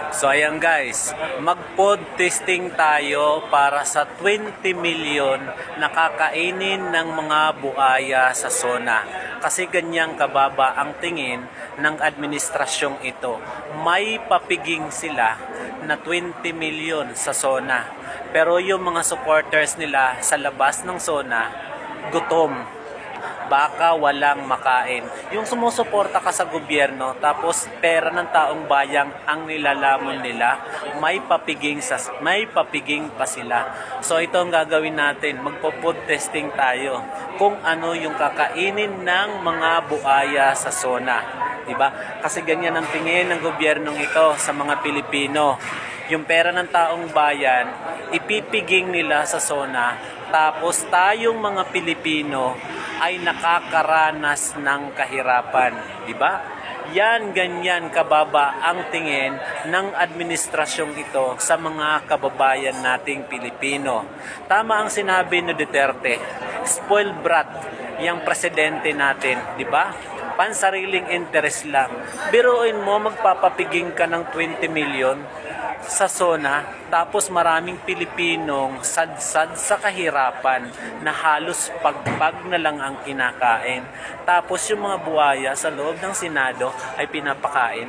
So ayan guys, mag-food testing tayo para sa 20 million na kakainin ng mga buaya sa SONA. Kasi ganyang kababa ang tingin ng administrasyong ito. May papiging sila na 20 million sa SONA. Pero yung mga supporters nila sa labas ng SONA, gutom. Baka walang makain. Yung sumusuporta ka sa gobyerno tapos pera ng taong bayang ang nilalamon nila, may papiging pa sila. So ito ang gagawin natin, magpo-food testing tayo kung ano yung kakainin ng mga buaya sa SONA, 'di ba? Kasi ganyan ang tingin ng gobyernong ito sa mga Pilipino. Yung pera ng taong bayan, ipipiging nila sa SONA, tapos tayong mga Pilipino ay nakakaranas ng kahirapan, di ba? Yan, ganyan kababa ang tingin ng administrasyong ito sa mga kababayan nating Pilipino. Tama ang sinabi ni Duterte, spoiled brat yung presidente natin, di ba? Pansariling interest lang. Biruin mo, magpapapiging ka ng 20 million sa SONA, tapos maraming Pilipinong sadsad sa kahirapan na halos pagpag na lang ang kinakain. Tapos yung mga buhaya sa loob ng Senado ay pinapakain.